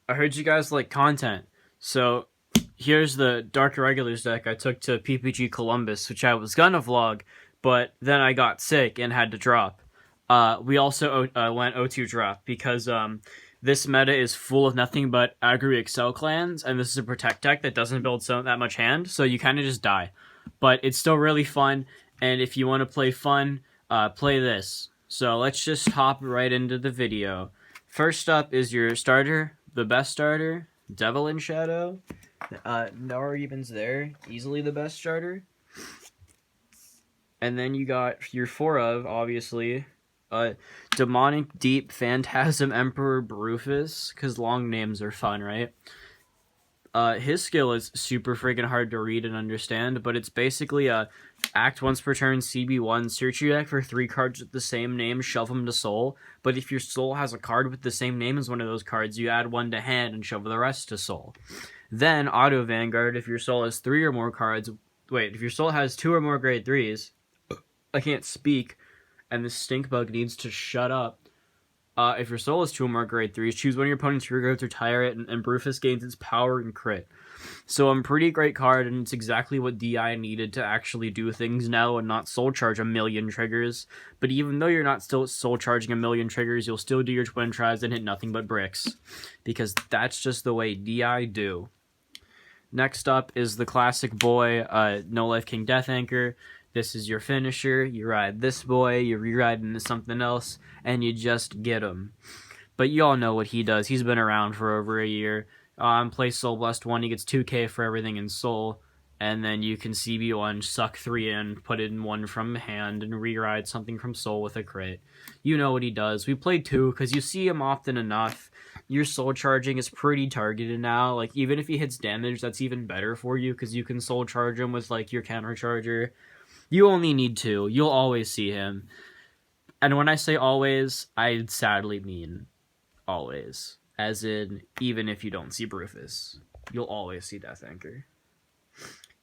I heard you guys like content, so here's the Dark Irregulars deck I took to PPG Columbus, which I was gonna vlog, but then I got sick and had to drop. We also went O2 drop because this meta is full of nothing but aggro Excel clans, and this is a protect deck that doesn't build that much hand, so you kind of just die. But it's still really fun, and if you want to play fun, play this. So let's just hop right into the video. First up is your starter, the best starter, Devil in Shadow. No arguments there. Easily the best starter. And then you got your 4 of, obviously, Demonic Deep Phantasm Emperor Brufus, because long names are fun, right? His skill is super freaking hard to read and understand, but it's basically a act once per turn, CB1, search your deck for 3 cards with the same name, shove them to soul, but if your soul has a card with the same name as one of those cards, you add 1 to hand and shove the rest to soul. Then, auto Vanguard, if your soul has 3 or more cards, if your soul has 2 or more grade 3s, I can't speak, and the stink bug needs to shut up. If your soul is 2 or more grade 3s, choose one of your opponent's rear to retire it, and Brufus gains its power and crit. So a pretty great card, and it's exactly what DI needed to actually do things now and not soul charge a million triggers. But even though you're not still soul charging a million triggers, you'll still do your twin tries and hit nothing but bricks. Because that's just the way DI do. Next up is the classic boy, No Life King Death Anchor. This is your finisher, you ride this boy, you re-ride into something else, and you just get him. But you all know what he does. He's been around for over a year. Play Soul Blessed 1, he gets 2k for everything in Soul, and then you can CB1, suck 3 in, put in 1 from hand, and re-ride something from Soul with a crit. You know what he does. We play 2, because you see him often enough. Your soul charging is pretty targeted now. Like, even if he hits damage, that's even better for you, because you can soul charge him with, like, your counter charger. You only need 2. You'll always see him. And when I say always, I sadly mean always. As in, even if you don't see Brufus, you'll always see Death Anchor.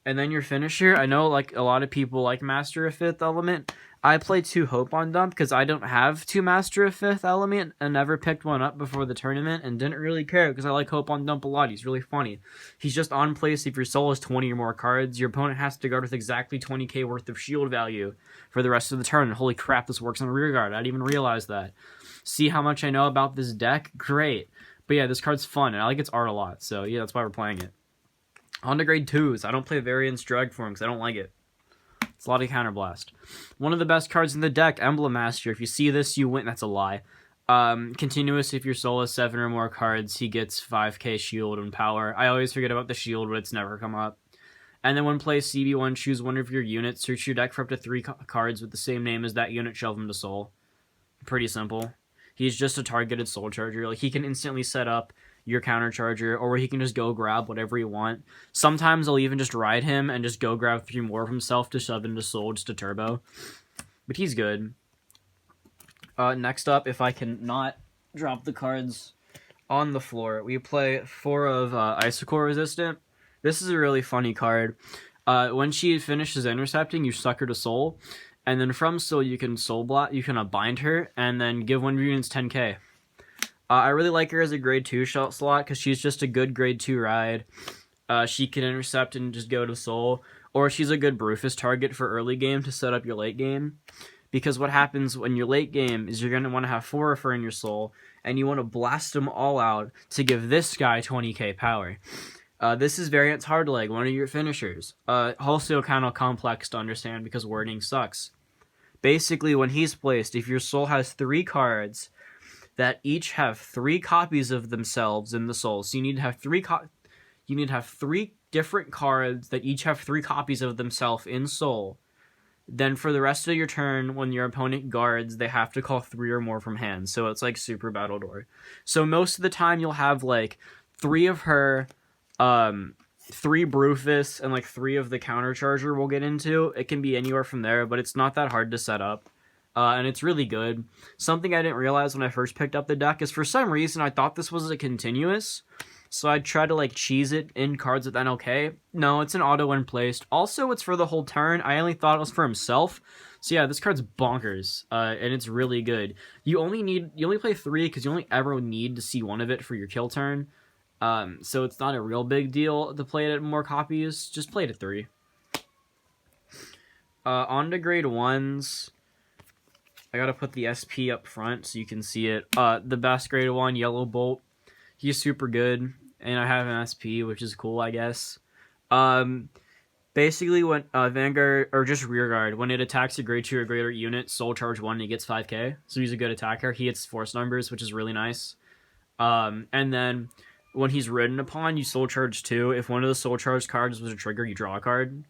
And then your finisher, I know like a lot of people like Master of Fifth Element. I play 2 Hope on Dump because I don't have 2 Master of Fifth Element and never picked one up before the tournament and didn't really care because I like Hope on Dump a lot. He's really funny. He's just on place if your soul has 20 or more cards. Your opponent has to guard with exactly 20k worth of shield value for the rest of the turn. Holy crap, this works on rear guard. I didn't even realize that. See how much I know about this deck? Great. But yeah, this card's fun and I like its art a lot. So yeah, that's why we're playing it. On to grade 2s. I don't play Variance Drag Form because I don't like it. It's a lot of Counterblast. One of the best cards in the deck, Emblem Master. If you see this, you win. That's a lie. Continuous, if your soul has 7 or more cards, he gets 5k shield and power. I always forget about the shield, but it's never come up. And then when play CB1, choose one of your units. Search your deck for up to 3 cards with the same name as that unit, shove them to soul. Pretty simple. He's just a targeted soul charger. Like, he can instantly set up your counter charger, or he can just go grab whatever you want. Sometimes I'll even just ride him and just go grab 3 more of himself to shove into soul just to turbo. But he's good. Next up, if I can not drop the cards on the floor, we play 4 of Icicle Resistant. This is a really funny card. When she finishes intercepting, you suck her to soul, and then from soul you can soul block, you can bind her, and then give one of your units 10k. I really like her as a grade 2 shot slot because she's just a good grade 2 ride. She can intercept and just go to soul, or she's a good Brufus target for early game to set up your late game. Because what happens when your late game is you're going to want to have 4 of her in your soul, and you want to blast them all out to give this guy 20k power. This is Variance Hardleg, one of your finishers. Also kind of complex to understand because wording sucks. Basically, when he's placed, if your soul has 3 cards that each have 3 copies of themselves in the soul, so you need to have 3 different cards that each have 3 copies of themselves in soul. Then for the rest of your turn, when your opponent guards, they have to call 3 or more from hand. So it's like super battledore. So most of the time you'll have like 3 of her, 3 Brufus, and like 3 of the counter charger we'll get into. It can be anywhere from there, but it's not that hard to set up. And it's really good. Something I didn't realize when I first picked up the deck is for some reason I thought this was a continuous. So I tried to like cheese it in cards with NLK. No, it's an auto when placed. Also, it's for the whole turn. I only thought it was for himself. So yeah, this card's bonkers. And it's really good. You only play 3 because you only ever need to see 1 of it for your kill turn. So it's not a real big deal to play it at more copies. Just play it at 3. On to grade 1s. I gotta put the SP up front so you can see it. The best grade 1, Yellow Bolt. He's super good, and I have an SP, which is cool, I guess. Basically, when Vanguard, or just Rearguard, when it attacks a grade 2 or greater unit, Soul Charge 1, he gets 5k. So he's a good attacker. He hits force numbers, which is really nice. And then when he's ridden upon, you Soul Charge 2. If one of the Soul Charge cards was a trigger, you draw a card.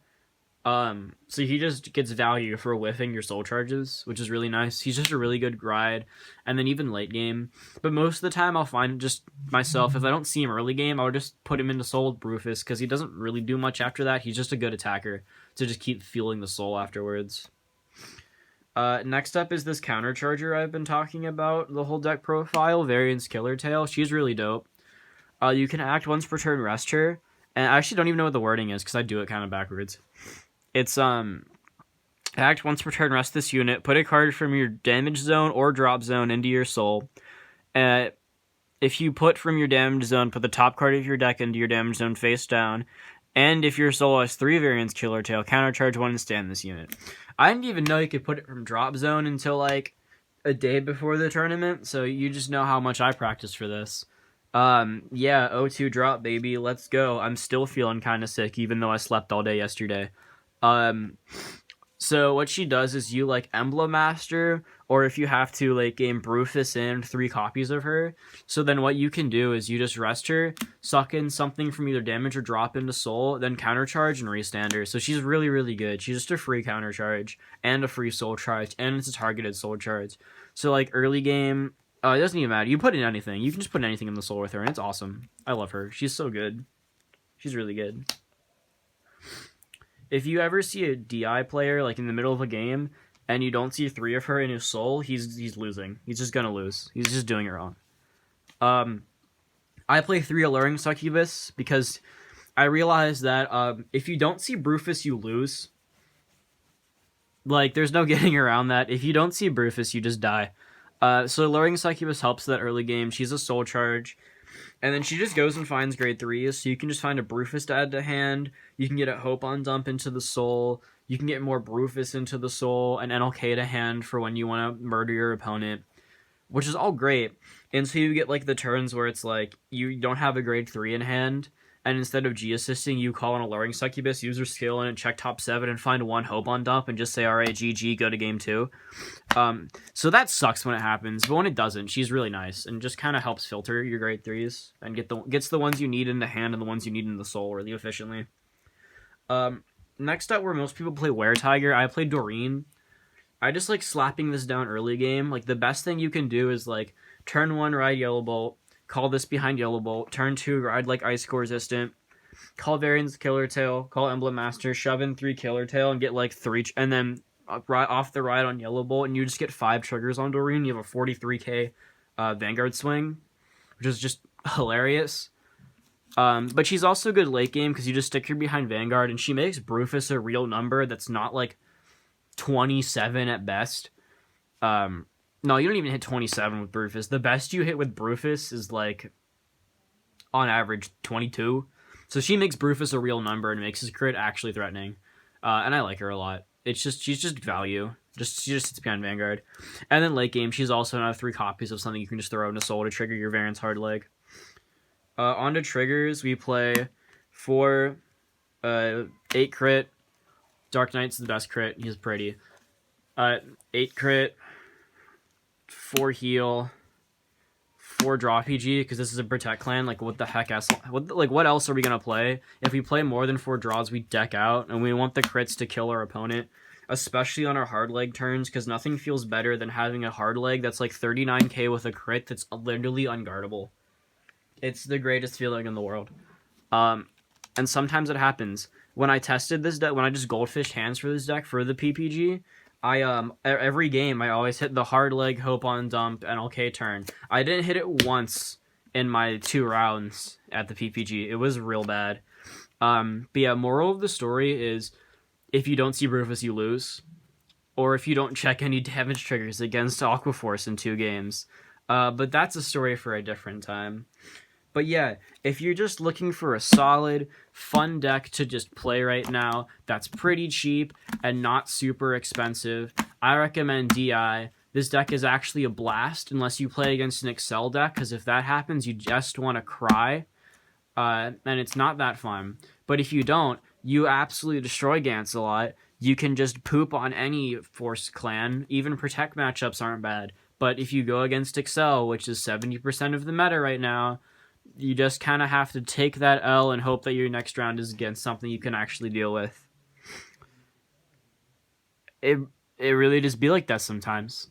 So he just gets value for whiffing your soul charges, which is really nice. He's just a really good ride, and then even late game. But most of the time, I'll find just myself, if I don't see him early game, I'll just put him into Soul Rufus, because he doesn't really do much after that. He's just a good attacker to just keep fueling the soul afterwards. Next up is this countercharger I've been talking about, the whole deck profile, Variance Killer Tail. She's really dope. You can act once per turn, rest her, and I actually don't even know what the wording is, because I do it kind of backwards. It's, act once per turn, rest this unit, put a card from your damage zone or drop zone into your soul. If you put from your damage zone, put the top card of your deck into your damage zone face down. And if your soul has 3 variants Killer Tail, countercharge 1 and stand this unit. I didn't even know you could put it from drop zone until, like, a day before the tournament, so you just know how much I practiced for this. Yeah, O2 drop, baby, let's go. I'm still feeling kind of sick, even though I slept all day yesterday. So what she does is you, like, Emblem Master, or if you have to, like, game Rufus in 3 copies of her. So then what you can do is you just rest her, suck in something from either damage or drop into soul, then countercharge and restand her. So she's really, really good. She's just a free countercharge, and a free soul charge, and it's a targeted soul charge. So, like, early game, it doesn't even matter. You put in anything. You can just put anything in the soul with her, and it's awesome. I love her. She's so good. She's really good. If you ever see a DI player, like, in the middle of a game, and you don't see 3 of her in his soul, he's losing. He's just gonna lose. He's just doing it wrong. I play 3 alluring succubus, because I realized that, if you don't see Rufus, you lose. Like, there's no getting around that. If you don't see Rufus, you just die. So alluring succubus helps that early game. She's a soul charge. And then she just goes and finds grade 3s, so you can just find a Rufus to add to hand. You can get a Hope on Dump into the soul. You can get more Rufus into the soul, and NLK to hand for when you want to murder your opponent, which is all great. And so you get, like, the turns where it's like, you don't have a grade 3 in hand, and instead of G-assisting, you call an alluring succubus, use your skill, and check top 7, and find 1 Hope on Dump, and just say, alright, GG, go to game 2. So that sucks when it happens, but when it doesn't, she's really nice, and just kind of helps filter your grade 3s, and gets the ones you need in the hand and the ones you need in the soul really efficiently. Next up, where most people play Were-Tiger, I play Doreen. I just like slapping this down early game. Like, the best thing you can do is, like, turn 1, ride Yellow Bolt, call this behind Yellow Bolt, turn 2, ride, like, Ice Core Resistant, call Variance Killer Tail, call Emblem Master, shove in 3 Killer Tail, and get, like, 3, and then off the ride on Yellow Bolt, and you just get 5 triggers on Doreen. You have a 43k Vanguard swing, which is just hilarious. But she's also good late game, because you just stick her behind Vanguard, and she makes Rufus a real number that's not, like, 27 at best. No, you don't even hit 27 with Rufus. The best you hit with Rufus is, like, on average, 22. So she makes Rufus a real number and makes his crit actually threatening. And I like her a lot. She's just value. She just sits behind Vanguard. And then late game, she's also another 3 copies of something you can just throw into soul to trigger your Variance Hard Leg. On to triggers, we play 4, 8 crit. Dark Knight's the best crit. He's pretty. 8 crit. 4 heal, 4 draw PG, because this is a Protect clan. Like, what the heck else? What else are we gonna play? If we play more than 4 draws, we deck out, and we want the crits to kill our opponent, especially on our hard leg turns, because nothing feels better than having a hard leg that's like 39k with a crit that's literally unguardable. It's the greatest feeling in the world. And sometimes it happens. When I tested this deck, when I just goldfished hands for this deck for the PPG, every game, I always hit the hard leg, Hope on Dump, NLK turn. I didn't hit it once in my 2 rounds at the PPG. It was real bad. But yeah, moral of the story is, if you don't see Rufus, you lose. Or if you don't check any damage triggers against Aquaforce in 2 games. But that's a story for a different time. But yeah, if you're just looking for a solid, fun deck to just play right now, that's pretty cheap and not super expensive, I recommend DI. This deck is actually a blast unless you play against an Excel deck, because if that happens, you just want to cry, and it's not that fun. But if you don't, you absolutely destroy Gantz a lot. You can just poop on any Force clan. Even Protect matchups aren't bad. But if you go against Excel, which is 70% of the meta right now, you just kind of have to take that L and hope that your next round is against something you can actually deal with. It really just be like that sometimes.